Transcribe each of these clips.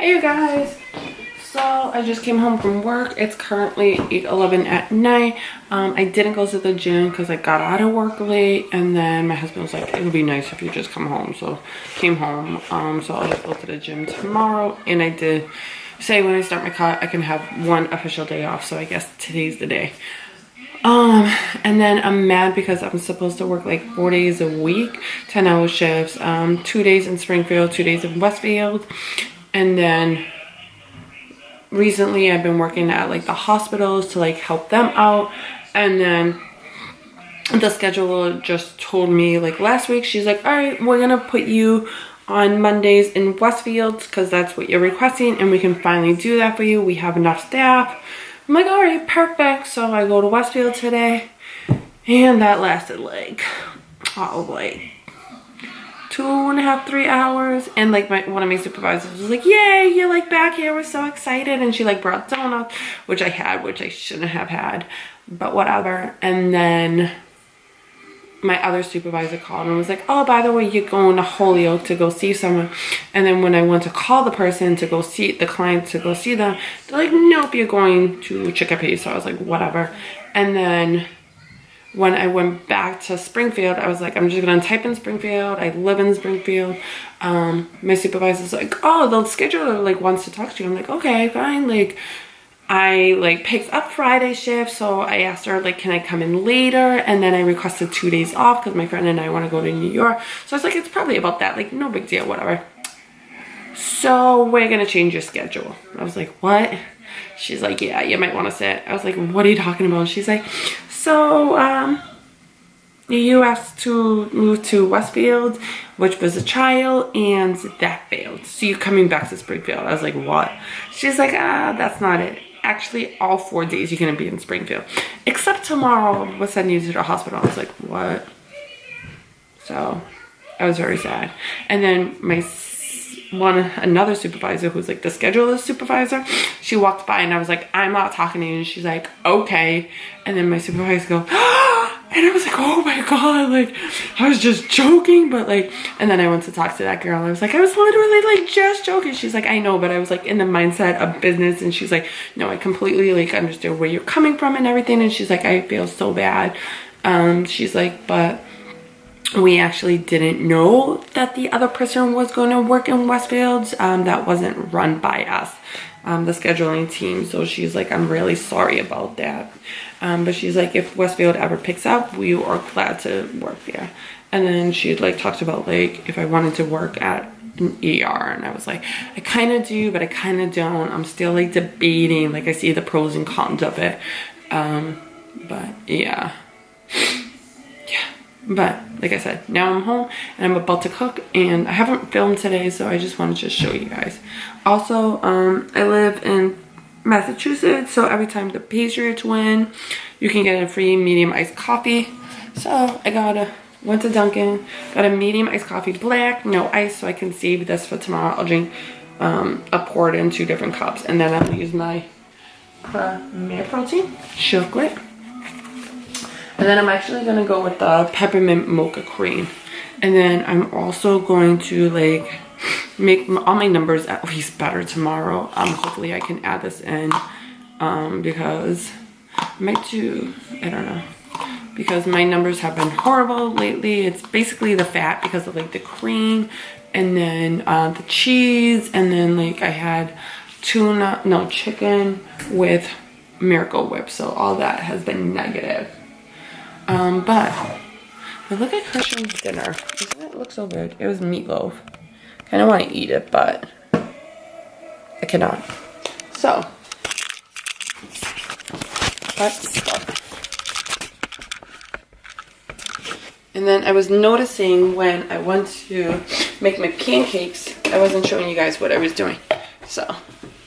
Hey you guys, so I just came home from work. It's currently 8:11 at night. I didn't go to the gym because I got out of work late, and then my husband was like, it would be nice if you just come home, so came home. So I'll just go to the gym tomorrow, and I did say when I start my cut I can have one official day off, so I guess today's the day. And then I'm mad because I'm supposed to work like 4 days a week, 10-hour shifts, 2 days in Springfield, 2 days in Westfield. And then recently I've been working at like the hospitals to like help them out. And then the scheduler just told me like last week, she's like, all right, we're gonna put you on Mondays in Westfield because that's what you're requesting, and we can finally do that for you. We have enough staff. I'm like, all right, perfect. So I go to Westfield today, and that lasted like, oh, like 2.5, 3 hours. And like one of my supervisors was like, yay, you're like back here, we're so excited. And she like brought donuts, which I shouldn't have had, but whatever. And then my other supervisor called and was like, oh, by the way, you're going to Holyoke to go see someone. And then when I went to call the person to go see the client to go see them, they're like, nope, you're going to Chicopee. So I was like, whatever. And then when I went back to Springfield, I was like, I'm just gonna type in Springfield. I live in Springfield. My supervisor's like, oh, the scheduler like wants to talk to you. I'm like, okay, fine. Like, I like picked up Friday shift, so I asked her like, can I come in later? And then I requested 2 days off because my friend and I want to go to New York. So I was like, it's probably about that. Like, no big deal, whatever. So we're gonna change your schedule. I was like, what? She's like, yeah, you might want to sit. I was like, what are you talking about? She's like, so you asked to move to Westfield, which was a trial, and that failed. So you're coming back to Springfield. I was like, what? She's like, that's not it. Actually, all 4 days you're gonna be in Springfield, except tomorrow we'll send you to the hospital. I was like, what? So I was very sad. And then another supervisor who's like the scheduler supervisor, she walked by and I was like, I'm not talking to you. And she's like, okay. And then my supervisor goes, and I was like, oh my god, like I was just joking, but like, and then I went to talk to that girl. I was like, I was literally like just joking. She's like, I know, but I was like in the mindset of business. And she's like, no, I completely like understand where you're coming from and everything. And she's like, I feel so bad. She's like, but we actually didn't know that the other person was going to work in Westfield. That wasn't run by us, the scheduling team. So she's like, I'm really sorry about that. But she's like, if Westfield ever picks up, we are glad to work there. And then she like talked about like if I wanted to work at an ER, and I was like, I kind of do, but I kind of don't. I'm still like debating. Like I see the pros and cons of it. But yeah. But like I said, now I'm home and I'm about to cook, and I haven't filmed today, so I just wanted to show you guys. Also, I live in Massachusetts, so every time the Patriots win, you can get a free medium iced coffee. So I went to Dunkin', got a medium iced coffee, black, no ice, so I can save this for tomorrow. I'll drink, I'll pour it in 2 different cups, and then I'll use my Premier Protein chocolate. And then I'm actually gonna go with the peppermint mocha cream. And then I'm also going to like make all my numbers at least better tomorrow. Hopefully I can add this in because I might do, I don't know, because my numbers have been horrible lately. It's basically the fat because of like the cream, and then the cheese, and then like I had chicken with Miracle Whip. So all that has been negative. But look at Christian's dinner. Doesn't it look so good? It was meatloaf. Kind of want to eat it, but I cannot. So let's start. And then I was noticing when I went to make my pancakes, I wasn't showing you guys what I was doing. So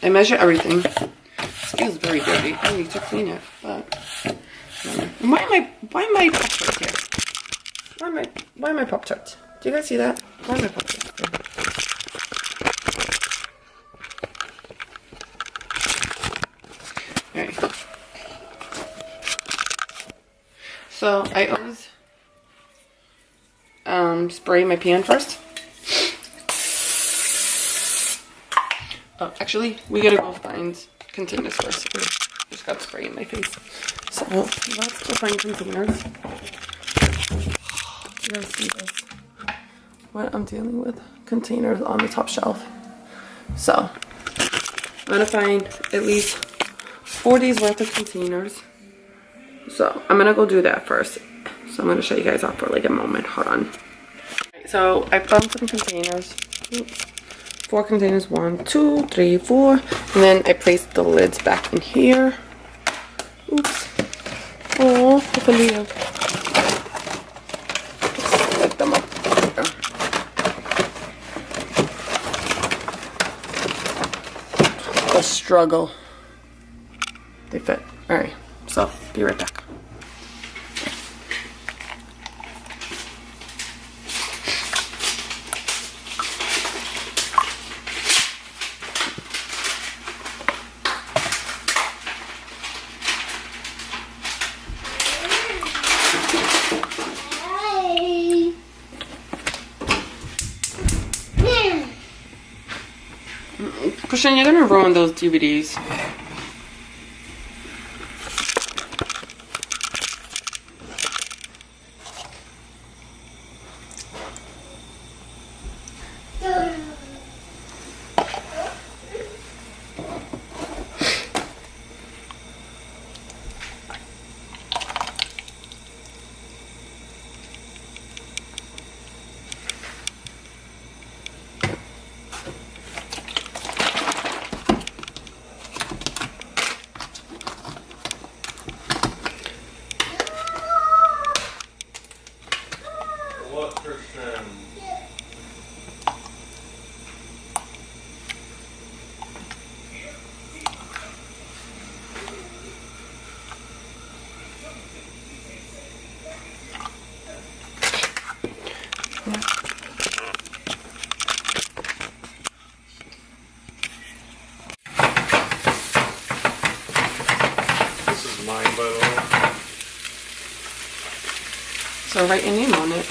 I measure everything. It feels very dirty. I need to clean it, but why am I Pop-Tarts here? Why am I Pop-Tarts? Do you guys see that? Why am I Pop-Tarts? Alright. So I always spray my pan first. Oh, actually, we gotta go find containers first. I just got spray in my face. So let's go find containers. You guys see this? What I'm dealing with? Containers on the top shelf. So I'm gonna find at least 4 days worth of containers. So I'm gonna go do that first. So I'm gonna show you guys off for like a moment. Hold on. So I found some containers. 4 containers, 1, 2, 3, 4. And then I placed the lids back in here. Oops. Oh, hopefully let's lift them up. A struggle. They fit. Alright, so be right back. Christian, you're gonna ruin those DVDs. So write your name on it.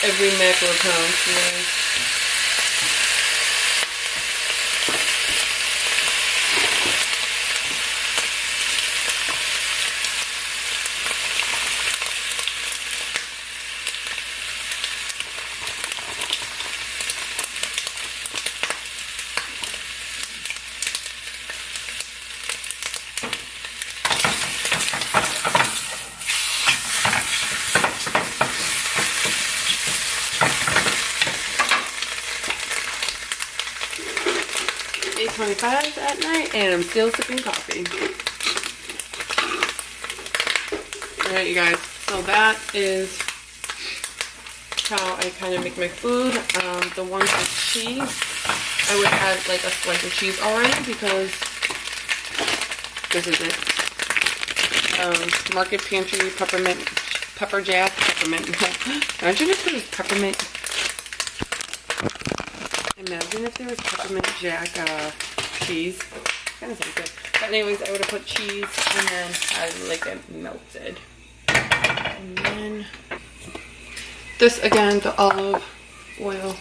Every macro counts, right? .25 at night, and I'm still sipping coffee. Alright, you guys, so that is how I kind of make my food. The ones with cheese, I would add like a slice of cheese already because this is it. Market Pantry peppermint, pepper jack, peppermint. Imagine if there was peppermint. Imagine if there was peppermint jack cheese. Kind of sounds good. But anyways, I would have put cheese and then had like it melted. And then this again, the olive oil.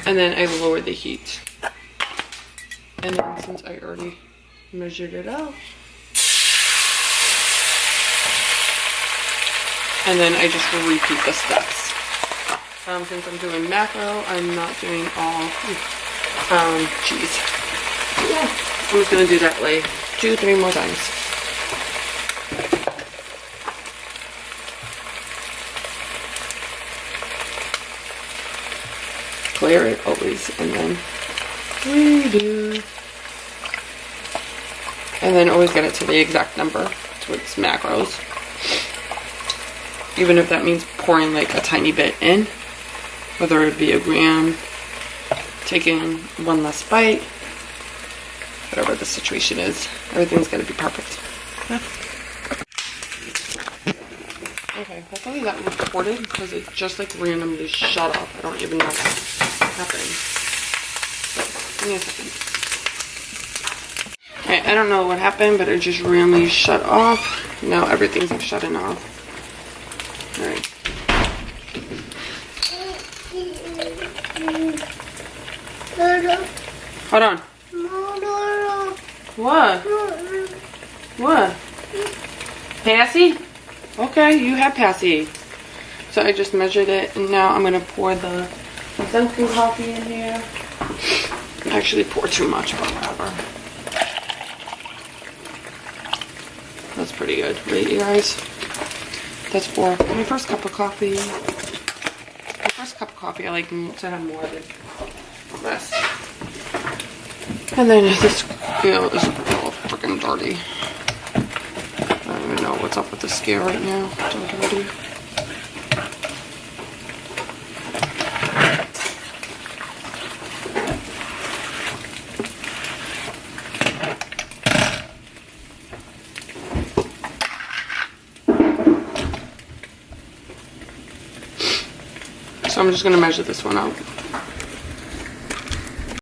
And then I lower the heat. And then since I already measured it out, and then I just repeat the steps. Since I'm doing macro, I'm not doing all cheese. Yeah, I'm just gonna do that like 2-3 more times. Clear it always, and then redo. And then always get it to the exact number to its macros. Even if that means pouring like a tiny bit in, whether it be a gram, taking one less bite, whatever the situation is, everything's gonna be perfect. Yeah. Okay, hopefully that recorded because it just like randomly shut off. I don't even know what happened. So, give me a second. Okay, I don't know what happened, but it just randomly shut off. Now everything's like shutting off. Alright. Hold on. What? What? Passy? Okay, you have passy. So I just measured it, and now I'm gonna pour the Dunkin' coffee in here. I actually pour too much, but whatever. That's pretty good, right, you guys? That's for my first cup of coffee. My first cup of coffee, I like to have more than less. And then this scale is all freaking dirty. I don't even know what's up with the scale right now. It's so dirty. So I'm just going to measure this one out.